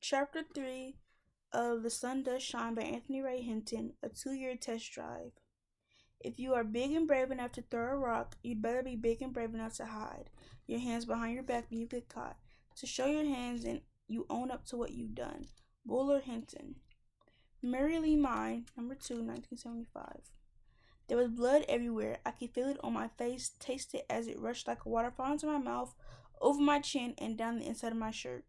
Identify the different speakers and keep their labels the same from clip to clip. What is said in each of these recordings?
Speaker 1: Chapter 3 of The Sun Does Shine by Anthony Ray Hinton, a 2-year test drive. If you are big and brave enough to throw a rock, you'd better be big and brave enough to hide your hands behind your back when you get caught. To show your hands and you own up to what you've done. Buller Hinton. Mary Lee Mine, number 2, 1975. There was blood everywhere. I could feel it on my face, taste it as it rushed like a waterfall into my mouth, over my chin, and down the inside of my shirt.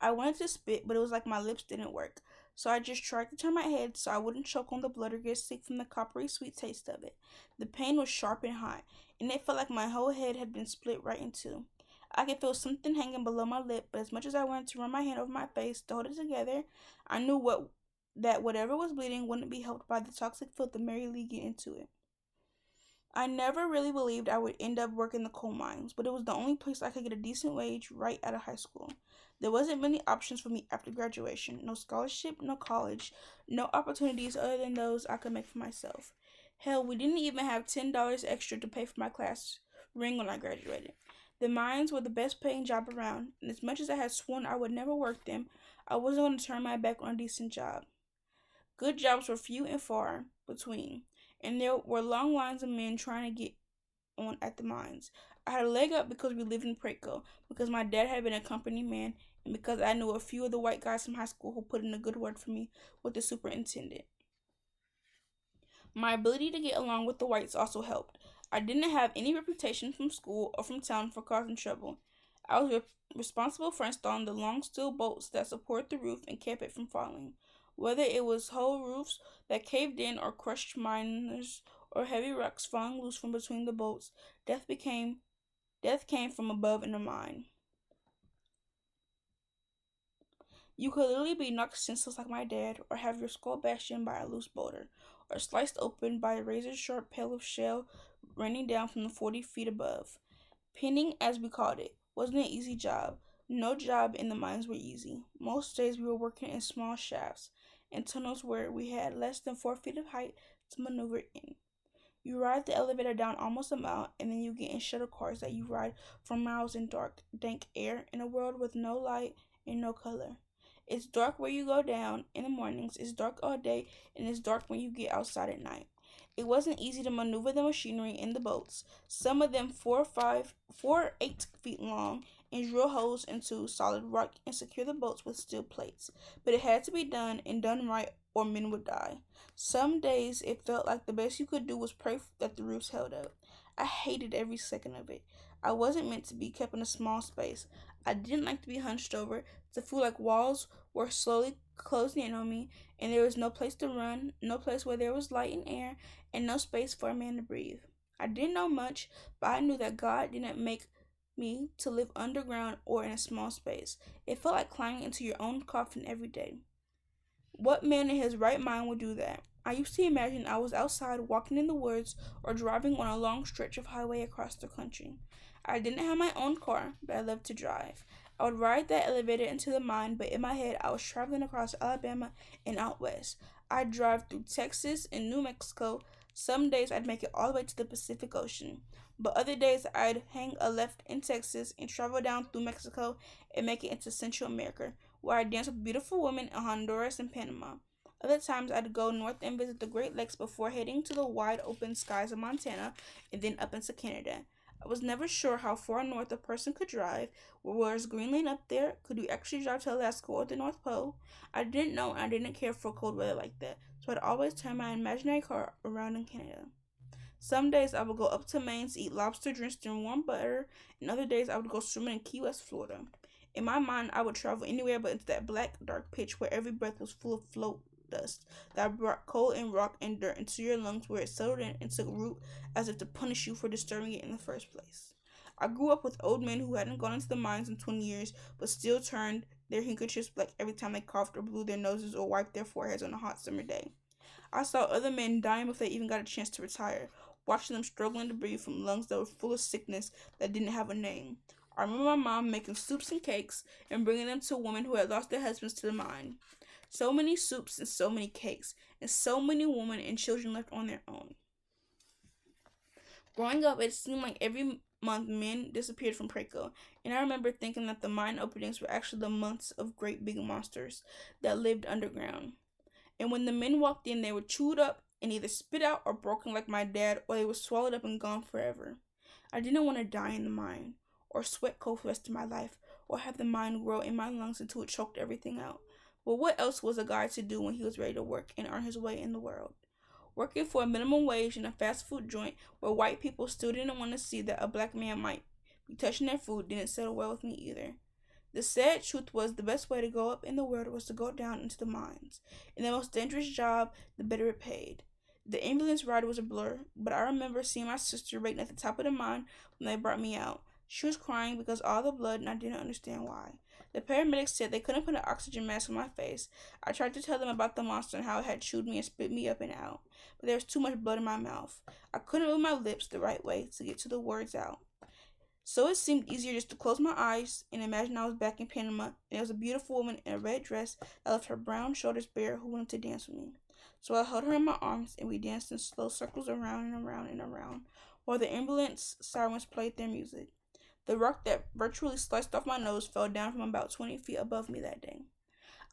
Speaker 1: I wanted to spit, but it was like my lips didn't work. So I just tried to turn my head so I wouldn't choke on the blood or get sick from the coppery sweet taste of it. The pain was sharp and hot, and it felt like my whole head had been split right in two. I could feel something hanging below my lip, but as much as I wanted to run my hand over my face to hold it together, I knew that whatever was bleeding wouldn't be helped by the toxic filth of Mary Lee get into it. I never really believed I would end up working the coal mines, but it was the only place I could get a decent wage right out of high school. There wasn't many options for me after graduation. No scholarship, no college, no opportunities other than those I could make for myself. Hell, we didn't even have $10 extra to pay for my class ring when I graduated. The mines were the best paying job around, and as much as I had sworn I would never work them, I wasn't going to turn my back on a decent job. Good jobs were few and far between, and there were long lines of men trying to get on at the mines. I had a leg up because we lived in Praco, because my dad had been a company man, and because I knew a few of the white guys from high school who put in a good word for me with the superintendent. My ability to get along with the whites also helped. I didn't have any reputation from school or from town for causing trouble. I was responsible for installing the long steel bolts that support the roof and kept it from falling. Whether it was whole roofs that caved in or crushed miners or heavy rocks falling loose from between the bolts, death came from above in a mine. You could literally be knocked senseless like my dad, or have your skull bashed in by a loose boulder, or sliced open by a razor-sharp pail of shell raining down from the 40 feet above. Pinning, as we called it, wasn't an easy job. No job in the mines were easy. Most days we were working in small shafts and tunnels where we had less than 4 feet of height to maneuver in. You ride the elevator down almost a mile, and then you get in shuttle cars that you ride for miles in dark, dank air in a world with no light and no color. It's dark where you go down in the mornings, it's dark all day, and it's dark when you get outside at night. It wasn't easy to maneuver the machinery in the boats, some of them 8 feet long, and drill holes into solid rock and secure the boats with steel plates. But it had to be done and done right, or men would die. Some days it felt like the best you could do was pray that the roofs held up. I hated every second of it. I wasn't meant to be kept in a small space. I didn't like to be hunched over, to feel like walls were slowly closing in on me, and there was no place to run, no place where there was light and air, and no space for a man to breathe. I didn't know much, but I knew that God didn't make me to live underground or in a small space. It felt like climbing into your own coffin every day. What man in his right mind would do that? I used to imagine I was outside walking in the woods or driving on a long stretch of highway across the country. I didn't have my own car, but I loved to drive. I would ride that elevator into the mine, but in my head I was traveling across Alabama and out west. I'd drive through Texas and New Mexico. Some days I'd make it all the way to the Pacific Ocean, but other days I'd hang a left in Texas and travel down through Mexico and make it into Central America, where I'd dance with beautiful women in Honduras and Panama. Other times I'd go north and visit the Great Lakes before heading to the wide open skies of Montana and then up into Canada. I was never sure how far north a person could drive. Was Greenland up there? Could you actually drive to Alaska or the North Pole? I didn't know, and I didn't care for cold weather like that, so I'd always turn my imaginary car around in Canada. Some days I would go up to Maine to eat lobster drenched in warm butter, and other days I would go swimming in Key West, Florida. In my mind, I would travel anywhere but into that black, dark pitch where every breath was full of float dust that brought coal and rock and dirt into your lungs, where it settled in and took root as if to punish you for disturbing it in the first place. I grew up with old men who hadn't gone into the mines in 20 years but still turned their handkerchiefs black every time they coughed or blew their noses or wiped their foreheads on a hot summer day. I saw other men dying before they even got a chance to retire, watching them struggling to breathe from lungs that were full of sickness that didn't have a name. I remember my mom making soups and cakes and bringing them to women who had lost their husbands to the mine. So many soups and so many cakes, and so many women and children left on their own. Growing up, it seemed like every month men disappeared from Praco, and I remember thinking that the mine openings were actually the months of great big monsters that lived underground. And when the men walked in, they were chewed up and either spit out or broken like my dad, or they were swallowed up and gone forever. I didn't want to die in the mine, or sweat cold for the rest of my life, or have the mine grow in my lungs until it choked everything out. But what else was a guy to do when he was ready to work and earn his way in the world? Working for a minimum wage in a fast food joint where white people still didn't want to see that a black man might be touching their food didn't settle well with me either. The sad truth was the best way to go up in the world was to go down into the mines. And the most dangerous job, the better it paid. The ambulance ride was a blur, but I remember seeing my sister waiting at the top of the mine when they brought me out. She was crying because all the blood and I didn't understand why. The paramedics said they couldn't put an oxygen mask on my face. I tried to tell them about the monster and how it had chewed me and spit me up and out, but there was too much blood in my mouth. I couldn't move my lips the right way to get to the words out. So it seemed easier just to close my eyes and imagine I was back in Panama, and there was a beautiful woman in a red dress that left her brown shoulders bare who wanted to dance with me. So I held her in my arms and we danced in slow circles around and around and around while the ambulance sirens played their music. The rock that virtually sliced off my nose fell down from about 20 feet above me that day.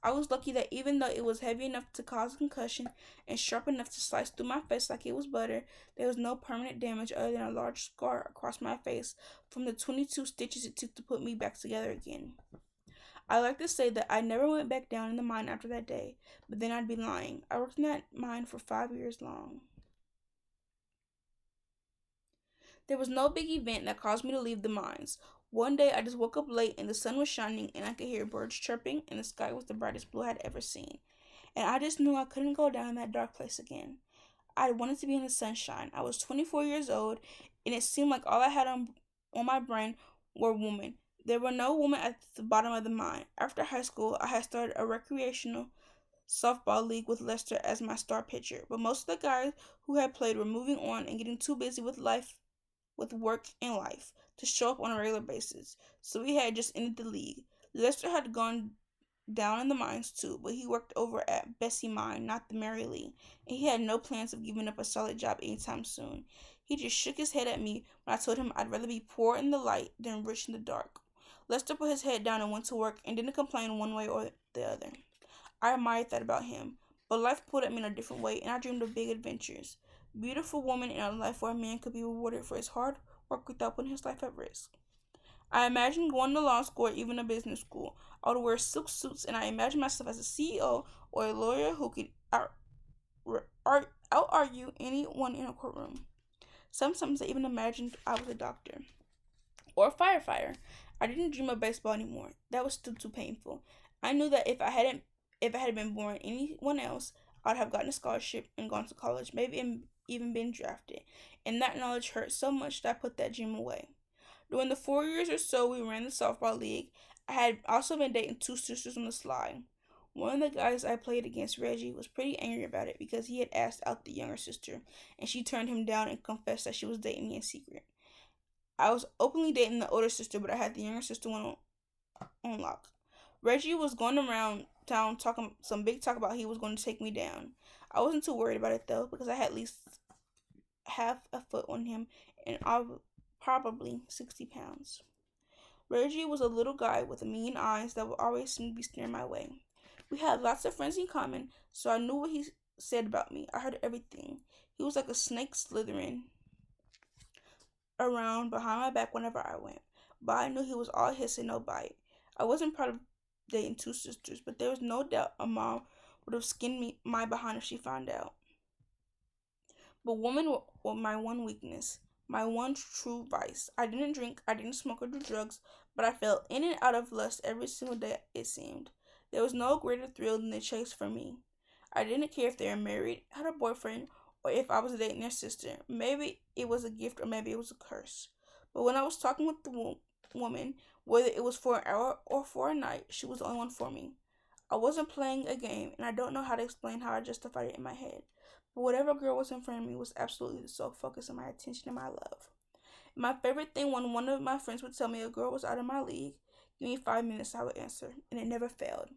Speaker 1: I was lucky that even though it was heavy enough to cause a concussion and sharp enough to slice through my face like it was butter, there was no permanent damage other than a large scar across my face from the 22 stitches it took to put me back together again. I like to say that I never went back down in the mine after that day, but then I'd be lying. I worked in that mine for 5 years long. There was no big event that caused me to leave the mines. One day I just woke up late and the sun was shining and I could hear birds chirping and the sky was the brightest blue I had ever seen. And I just knew I couldn't go down in that dark place again. I wanted to be in the sunshine. I was 24 years old and it seemed like all I had on my brain were women. There were no women at the bottom of the mine. After high school, I had started a recreational softball league with Lester as my star pitcher, but most of the guys who had played were moving on and getting too busy with work and life to show up on a regular basis. So we had just ended the league. Lester had gone down in the mines too, but he worked over at Bessie Mine, not the Mary Lee, and he had no plans of giving up a solid job anytime soon. He just shook his head at me when I told him I'd rather be poor in the light than rich in the dark. Lester put his head down and went to work and didn't complain one way or the other. I admired that about him, but life pulled at me in a different way and I dreamed of big adventures. Beautiful woman in a life where a man could be rewarded for his hard work without putting his life at risk. I imagined going to law school or even a business school. I would wear silk suits and I imagined myself as a CEO or a lawyer who could out-argue anyone in a courtroom. Sometimes I even imagined I was a doctor or a firefighter. I didn't dream of baseball anymore. That was still too painful. I knew that if I had been born anyone else, I'd have gotten a scholarship and gone to college, maybe even been drafted. And that knowledge hurt so much that I put that dream away. During the 4 years or so we ran the softball league, I had also been dating two sisters on the slide. One of the guys I played against, Reggie, was pretty angry about it because he had asked out the younger sister, and she turned him down and confessed that she was dating me in secret. I was openly dating the older sister, but I had the younger sister one on lock. Reggie was going around town talking some big talk about he was going to take me down. I wasn't too worried about it though, because I had at least half a foot on him, and I was probably 60 pounds. Reggie was a little guy with mean eyes that would always seem to be staring my way. We had lots of friends in common, so I knew what he said about me. I heard everything. He was like a snake slithering around behind my back whenever I went, but I knew he was all hiss and no bite. I wasn't proud of dating two sisters, but there was no doubt a mom would have skinned my behind if she found out. But women were my one weakness, my one true vice. I didn't drink, I didn't smoke or do drugs, but I fell in and out of lust every single day, it seemed. There was no greater thrill than the chase for me. I didn't care if they were married, had a boyfriend, or if I was dating their sister. Maybe it was a gift or maybe it was a curse. But when I was talking with the woman, whether it was for an hour or for a night, she was the only one for me. I wasn't playing a game, and I don't know how to explain how I justified it in my head. But whatever girl was in front of me was absolutely the sole focus of my attention and my love. My favorite thing when one of my friends would tell me a girl was out of my league, give me 5 minutes, I would answer, and it never failed.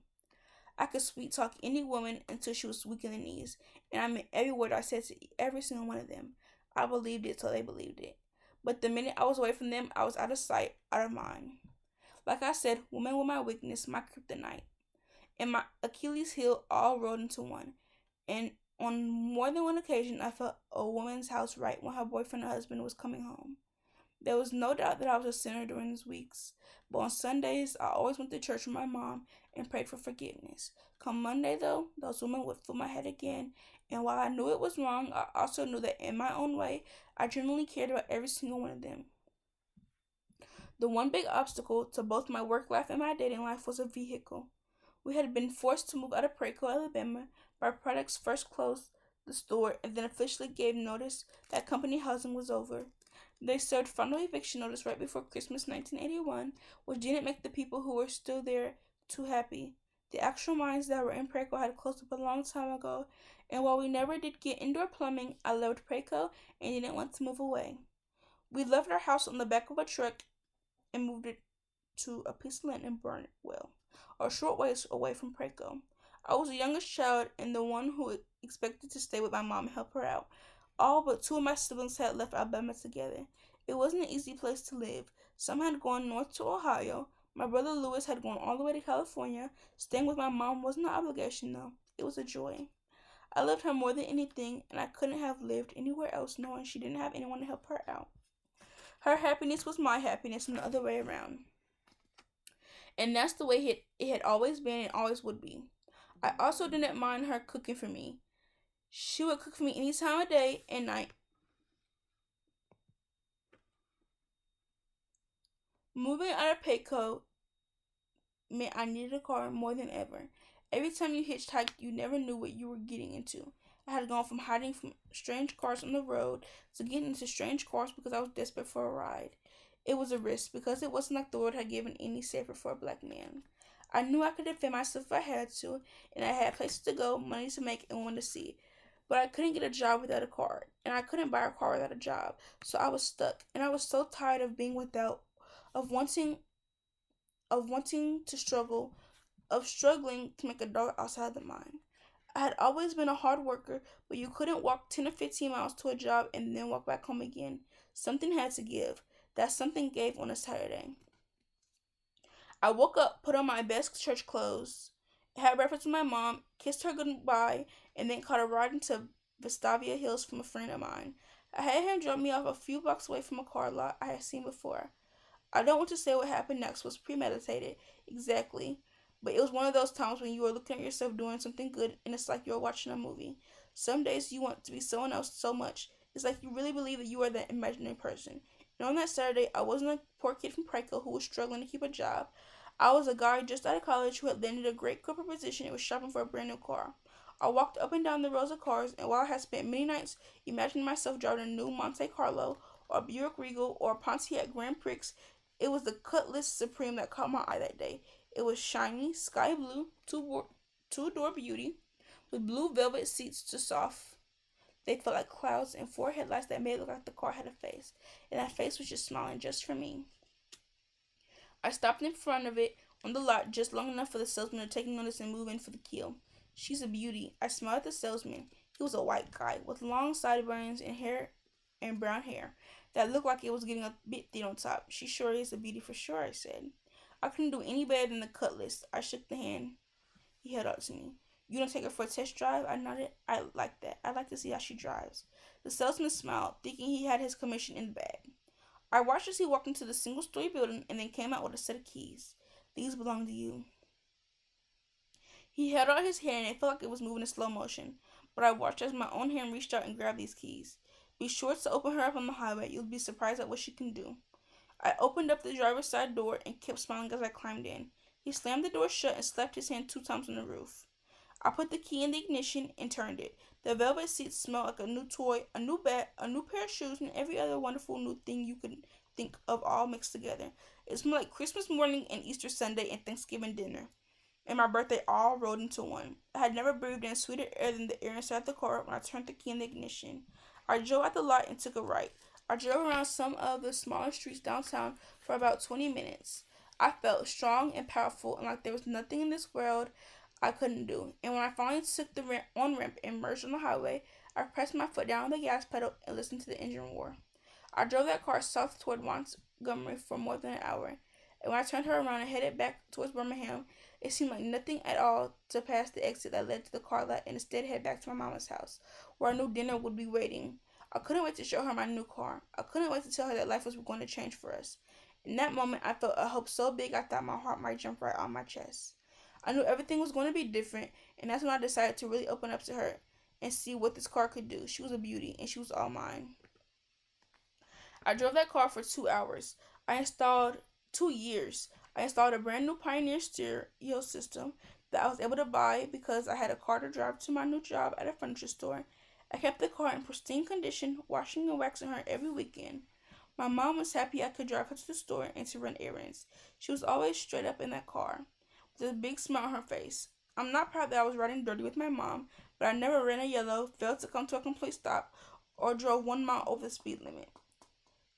Speaker 1: I could sweet talk any woman until she was weak in the knees, and I meant every word I said to every single one of them. I believed it till they believed it. But the minute I was away from them, I was out of sight, out of mind. Like I said, women were my weakness, my kryptonite, and my Achilles heel all rolled into one. And on more than one occasion, I felt a woman's house right when her boyfriend or husband was coming home. There was no doubt that I was a sinner during these weeks, but on Sundays, I always went to church with my mom and prayed for forgiveness. Come Monday, though, those women would fill my head again, and while I knew it was wrong, I also knew that in my own way, I genuinely cared about every single one of them. The one big obstacle to both my work life and my dating life was a vehicle. We had been forced to move out of Praco, Alabama, by products first closed the store and then officially gave notice that company housing was over. They served final eviction notice right before Christmas 1981, which didn't make the people who were still there too happy. The actual mines that were in Praco had closed up a long time ago, and while we never did get indoor plumbing, I loved Praco and didn't want to move away. We left our house on the back of a truck and moved it to a piece of land in Burnwell, a short ways away from Praco. I was the youngest child and the one who expected to stay with my mom and help her out. All but two of my siblings had left Alabama together. It wasn't an easy place to live. Some had gone north to Ohio. My brother Lewis had gone all the way to California. Staying with my mom wasn't an obligation, though. It was a joy. I loved her more than anything, and I couldn't have lived anywhere else knowing she didn't have anyone to help her out. Her happiness was my happiness and the other way around. And that's the way it had always been and always would be. I also didn't mind her cooking for me. She would cook for me any time of day and night. Moving out of Payco meant I needed a car more than ever. Every time you hitchhiked, you never knew what you were getting into. I had gone from hiding from strange cars on the road to getting into strange cars because I was desperate for a ride. It was a risk because it wasn't like the world had given any safer for a black man. I knew I could defend myself if I had to, and I had places to go, money to make, and one to see. But I couldn't get a job without a car, and I couldn't buy a car without a job, so I was stuck, and I was so tired of being without, of wanting, of wanting to struggle, of struggling to make a dollar outside the mine. I had always been a hard worker, but you couldn't walk 10 or 15 miles to a job and then walk back home again. Something had to give. That something gave on a Saturday. I woke up, put on my best church clothes, had breakfast with my mom, kissed her goodbye, and then caught a ride into Vestavia Hills from a friend of mine. I had him drop me off a few blocks away from a car lot I had seen before. I don't want to say what happened next was premeditated, exactly, but it was one of those times when you are looking at yourself doing something good and it's like you're watching a movie. Some days you want to be someone else so much. It's like you really believe that you are that imaginary person. And on that Saturday, I wasn't a poor kid from Praco who was struggling to keep a job. I was a guy just out of college who had landed a great corporate position and was shopping for a brand new car. I walked up and down the rows of cars, and while I had spent many nights imagining myself driving a new Monte Carlo, or a Buick Regal, or a Pontiac Grand Prix, it was the Cutlass Supreme that caught my eye that day. It was shiny, sky blue, two-door beauty, with blue velvet seats to soft. They felt like clouds and four headlights that made it look like the car had a face, and that face was just smiling just for me. I stopped in front of it on the lot just long enough for the salesman to take notice and move in for the kill. She's a beauty. I smiled at the salesman. He was a white guy with long sideburns and brown hair that looked like it was getting a bit thin on top. She sure is a beauty for sure, I said. I couldn't do any better than the Cutlass. I shook the hand he held out to me. You don't take her for a test drive? I nodded. I like that. I'd like to see how she drives. The salesman smiled, thinking he had his commission in the bag. I watched as he walked into the single-story building and then came out with a set of keys. These belong to you. He held out his hand and it felt like it was moving in slow motion, but I watched as my own hand reached out and grabbed these keys. Be sure to open her up on the highway. You'll be surprised at what she can do. I opened up the driver's side door and kept smiling as I climbed in. He slammed the door shut and slapped his hand 2 times on the roof. I put the key in the ignition and turned it. The velvet seats smelled like a new toy, a new bat, a new pair of shoes, and every other wonderful new thing you could think of all mixed together. It smelled like Christmas morning and Easter Sunday and Thanksgiving dinner, and my birthday all rolled into one. I had never breathed in sweeter air than the air inside the car when I turned the key in the ignition. I drove out the lot and took a right. I drove around some of the smaller streets downtown for about 20 minutes. I felt strong and powerful and like there was nothing in this world I couldn't do. And when I finally took the on-ramp and merged on the highway, I pressed my foot down on the gas pedal and listened to the engine roar. I drove that car south toward Montgomery for more than an hour, and when I turned her around and headed back towards Birmingham, it seemed like nothing at all to pass the exit that led to the car lot and instead head back to my mama's house, where I knew dinner would be waiting. I couldn't wait to show her my new car. I couldn't wait to tell her that life was going to change for us. In that moment, I felt a hope so big I thought my heart might jump right out my chest. I knew everything was going to be different, and that's when I decided to really open up to her and see what this car could do. She was a beauty, and she was all mine. I drove that car for 2 hours. I installed 2 years. I installed a brand new Pioneer stereo system that I was able to buy because I had a car to drive to my new job at a furniture store. I kept the car in pristine condition, washing and waxing her every weekend. My mom was happy I could drive her to the store and to run errands. She was always straight up in that car, with a big smile on her face. I'm not proud that I was riding dirty with my mom, but I never ran a yellow, failed to come to a complete stop, or drove 1 mile over the speed limit.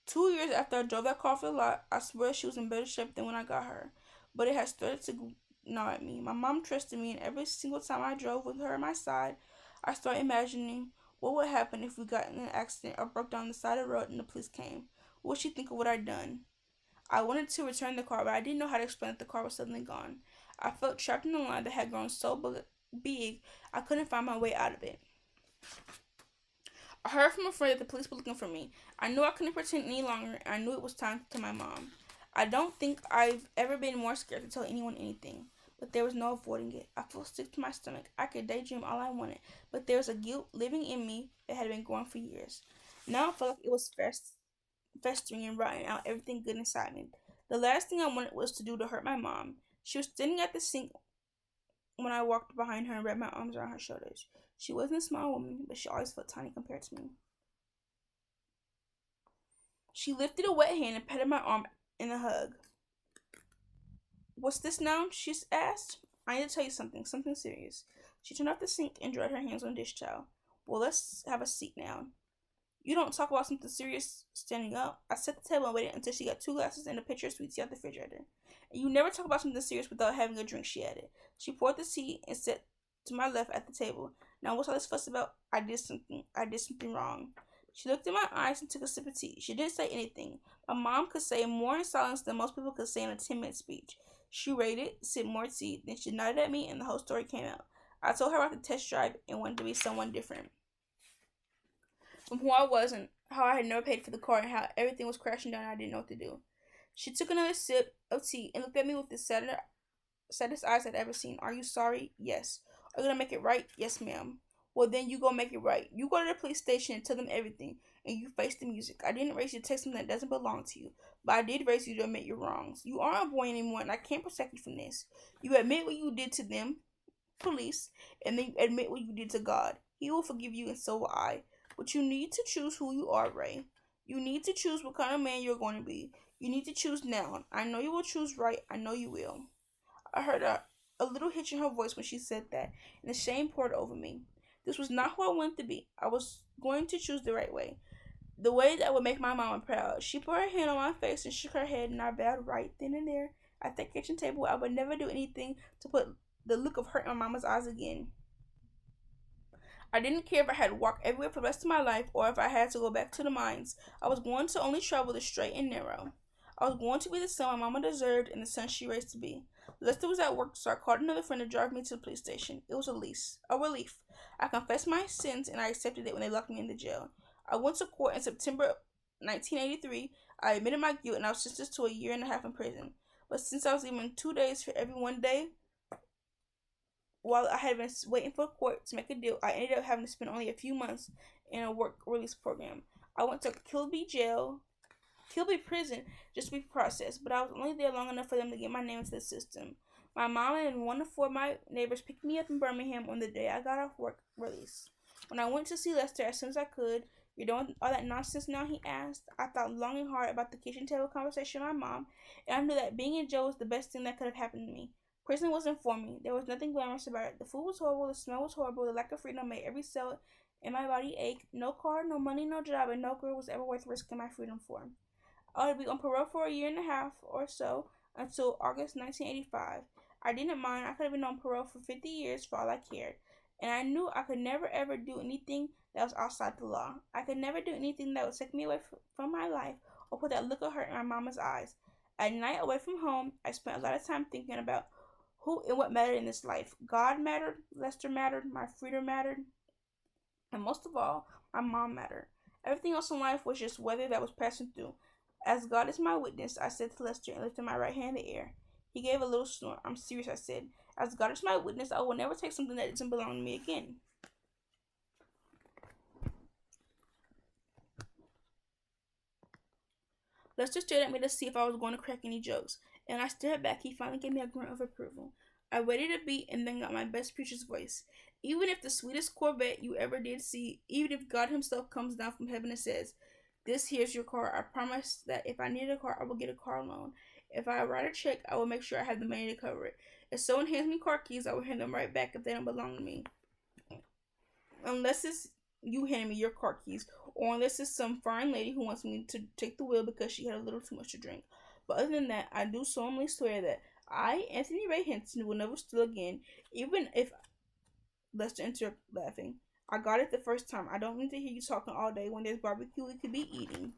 Speaker 1: 2 years after I drove that car off the lot, I swear she was in better shape than when I got her, but it had started to gnaw at me. My mom trusted me, and every single time I drove with her at my side, I started imagining what would happen if we got in an accident or broke down the side of the road and the police came. What would she think of what I'd done? I wanted to return the car, but I didn't know how to explain that the car was suddenly gone. I felt trapped in a line that had grown so big I couldn't find my way out of it. I heard from a friend that the police were looking for me. I knew I couldn't pretend any longer, and I knew it was time to tell my mom. I don't think I've ever been more scared to tell anyone anything, but there was no avoiding it. I felt sick to my stomach. I could daydream all I wanted, but there was a guilt living in me that had been growing for years. Now I felt like it was festering and rotting out everything good inside me. The last thing I wanted was to do to hurt my mom. She was standing at the sink when I walked behind her and wrapped my arms around her shoulders. She wasn't a small woman, but she always felt tiny compared to me. She lifted a wet hand and patted my arm in a hug. "What's this now?" she asked. "I need to tell you something serious." She turned off the sink and dried her hands on a dish towel. "Well, let's have a seat now. You don't talk about something serious standing up." I set the table and waited until she got 2 glasses and a pitcher of sweet tea out the refrigerator. "And you never talk about something serious without having a drink," she added. She poured the tea and sat to my left at the table. "Now what's all this fuss about?" I did something wrong." She looked in my eyes and took a sip of tea. She didn't say anything. My mom could say more in silence than most people could say in a 10-minute speech. She rated, sipped more tea, then she nodded at me and the whole story came out. I told her about the test drive and wanted to be someone different from who I was, and how I had never paid for the car, and how everything was crashing down and I didn't know what to do. She took another sip of tea and looked at me with the saddest eyes I'd ever seen. "Are you sorry?" "Yes." "Are you gonna make it right?" "Yes, ma'am." "Well, then you go make it right. You go to the police station and tell them everything, and you face the music. I didn't raise you to take something that doesn't belong to you, but I did raise you to admit your wrongs. You aren't a boy anymore, and I can't protect you from this. You admit what you did to them, police, and then you admit what you did to God. He will forgive you, and so will I. But you need to choose who you are, Ray. You need to choose what kind of man you're going to be. You need to choose now. I know you will choose right. I know you will." I heard a little hitch in her voice when she said that, and the shame poured over me. This was not who I wanted to be. I was going to choose the right way, the way that would make my mama proud. She put her hand on my face and shook her head, and I vowed right then and there at that kitchen table I would never do anything to put the look of hurt in my mama's eyes again. I didn't care if I had to walk everywhere for the rest of my life or if I had to go back to the mines. I was going to only travel the straight and narrow. I was going to be the son my mama deserved and the son she raised to be. Lester was at work, so I called another friend to drive me to the police station. It was a relief. I confessed my sins and I accepted it when they locked me in the jail. I went to court in September 1983. I admitted my guilt and I was sentenced to a year and a half in prison. But since I was given 2 days for every 1 day, while I had been waiting for court to make a deal, I ended up having to spend only a few months in a work release program. I went to Kilby prison, just to be processed, but I was only there long enough for them to get my name into the system. My mom and one of four of my neighbors picked me up in Birmingham on the day I got off work release. When I went to see Lester as soon as I could, "You're doing all that nonsense now?" he asked. I thought long and hard about the kitchen table conversation with my mom, and I knew that being in jail was the best thing that could have happened to me. Prison wasn't for me. There was nothing glamorous about it. The food was horrible, the smell was horrible, the lack of freedom made every cell in my body ache. No car, no money, no job, and no girl was ever worth risking my freedom for. I would be on parole for a year and a half or so until August 1985. I didn't mind. I could have been on parole for 50 years for all I cared. And I knew I could never ever do anything that was outside the law. I could never do anything that would take me away from my life or put that look of hurt in my mama's eyes. At night away from home, I spent a lot of time thinking about who and what mattered in this life. God mattered, Lester mattered, my freedom mattered, and most of all, my mom mattered. Everything else in life was just weather that was passing through. As God is my witness, I said to Lester and lifted my right hand in the air. He gave a little snort. I'm serious, I said. As God is my witness, I will never take something that doesn't belong to me again. Lester stared at me to see if I was going to crack any jokes, and I stared back. He finally gave me a grunt of approval. I waited a beat and then got my best preacher's voice. Even if the sweetest Corvette you ever did see, even if God Himself comes down from heaven and says, "This here's your car," I promise that if I need a car, I will get a car loan. If I write a check, I will make sure I have the money to cover it. If someone hands me car keys, I will hand them right back if they don't belong to me. Unless it's you handing me your car keys, or unless it's some foreign lady who wants me to take the wheel because she had a little too much to drink. But other than that, I do solemnly swear that I, Anthony Ray Henson, will never steal again, even if Lester interrupted laughing. I got it the first time. I don't need to hear you talking all day when there's barbecue we could be eating.